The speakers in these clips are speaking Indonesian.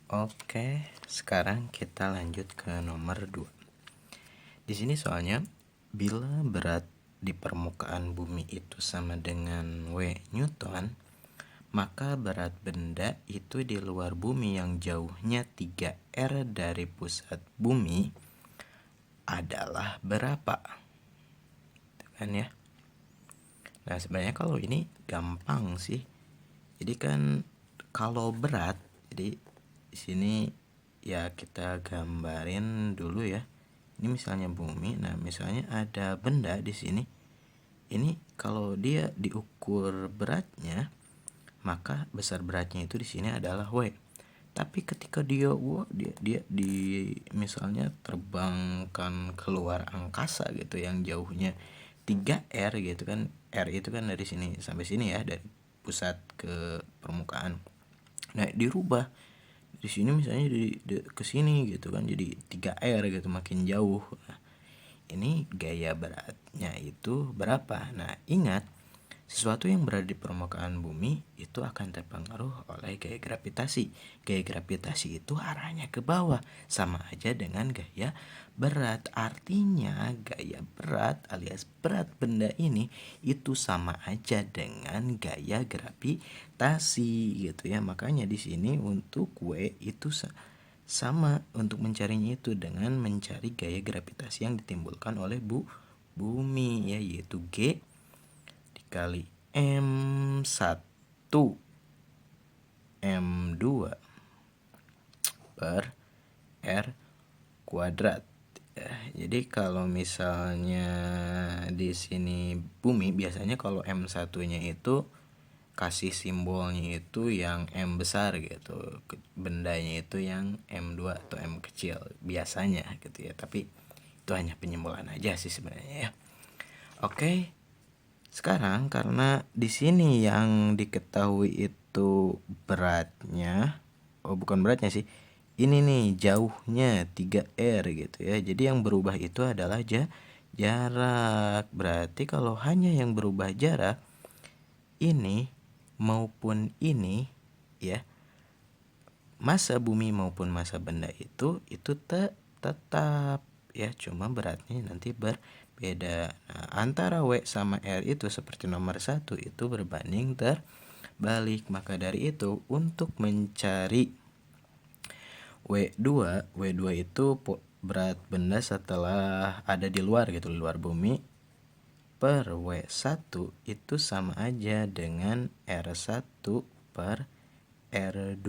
Oke, sekarang kita lanjut ke nomor 2. Di sini soalnya bila berat di permukaan bumi itu sama dengan W Newton, maka berat benda itu di luar bumi yang jauhnya 3R dari pusat bumi adalah berapa? Itu kan ya. Nah, sebenarnya kalau ini gampang sih. Jadi kan kalau berat, jadi di sini ya kita gambarin dulu ya. Ini misalnya bumi. Nah, misalnya ada benda di sini. Ini kalau dia diukur beratnya, maka besar beratnya itu di sini adalah W. Tapi ketika dia misalnya terbangkan keluar angkasa gitu yang jauhnya 3R gitu kan. R itu kan dari sini sampai sini ya, dari pusat ke permukaan. Nah, dirubah di sini misalnya ke sini gitu kan, jadi 3R gitu, makin jauh. Nah, ini gaya beratnya itu berapa? Nah, ingat, sesuatu yang berada di permukaan bumi itu akan terpengaruh oleh gaya gravitasi. Gaya gravitasi itu arahnya ke bawah, sama aja dengan gaya berat. Artinya gaya berat alias berat benda ini itu sama aja dengan gaya gravitasi gitu ya. Makanya di sini untuk W itu sama untuk mencarinya itu dengan mencari gaya gravitasi yang ditimbulkan oleh bumi ya, yaitu G dikali M1 M2 per R kuadrat. Jadi kalau misalnya di sini bumi, biasanya kalau M1-nya itu kasih simbolnya itu yang M besar gitu, bendanya itu yang M2 atau M kecil biasanya gitu ya. Tapi itu hanya penyimbolan aja sih sebenarnya ya. Oke. Sekarang karena di sini yang diketahui itu beratnya, bukan beratnya sih. Ini nih jauhnya 3R gitu ya. Jadi yang berubah itu adalah jarak. Berarti kalau hanya yang berubah jarak, ini maupun ini ya, massa bumi maupun massa benda itu tetap ya, cuma beratnya nanti berbeda. Nah, antara W sama R itu seperti nomor 1 itu berbanding terbalik. Maka dari itu untuk mencari W2 itu berat benda setelah ada di luar gitu, di luar bumi, per W1 itu sama aja dengan R1 per R2.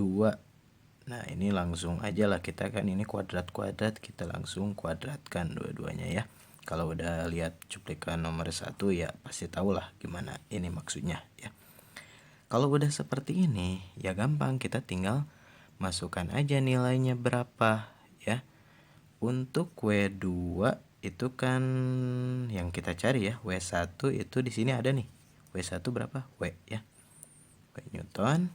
Nah, ini langsung aja lah, kita kan ini kuadrat-kuadrat, kita langsung kuadratkan dua-duanya ya. Kalau udah lihat cuplikan nomor 1 ya pasti tahu lah gimana ini maksudnya ya. Kalau udah seperti ini ya gampang, kita tinggal masukkan aja nilainya berapa ya. Untuk W2 itu kan yang kita cari ya, W1 itu di sini ada nih. W1 berapa? W ya. W Newton.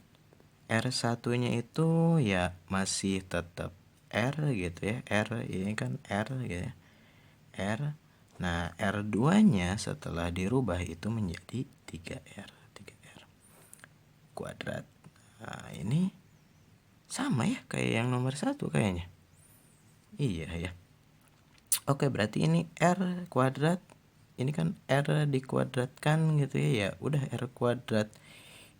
R1-nya itu ya masih tetap R gitu ya. R ini kan R gitu ya. R. Nah, R2-nya setelah dirubah itu menjadi 3R kuadrat. Nah, ini sama ya kayak yang nomor 1 kayaknya. Iya ya. Oke, berarti ini R kuadrat. Ini kan R dikuadratkan gitu ya. Ya udah R kuadrat.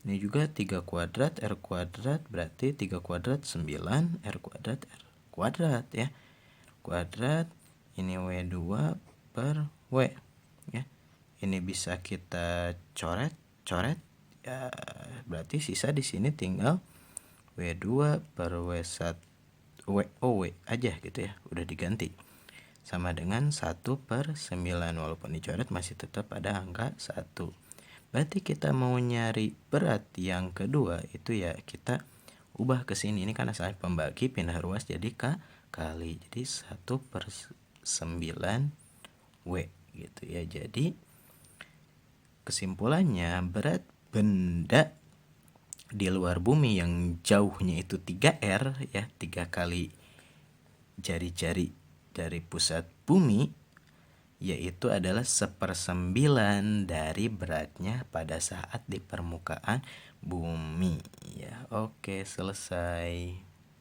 Ini juga 3 kuadrat R kuadrat, berarti 3 kuadrat 9 R kuadrat ya. Kuadrat ini W2 per W ya. Ini bisa kita coret ya, berarti sisa di sini tinggal W2 per W1 W aja gitu ya, udah diganti. Sama dengan 1 per 9, walaupun dicoret masih tetap ada angka 1. Berarti kita mau nyari berat yang kedua itu ya kita ubah ke sini. Ini kan asalnya pembagi, pindah ruas jadi kali. Jadi 1 per 9 W gitu ya. Jadi kesimpulannya berat benda di luar bumi yang jauhnya itu 3R ya, 3 kali jari-jari dari pusat bumi, yaitu adalah 1/9 dari beratnya pada saat di permukaan bumi ya. Oke, selesai.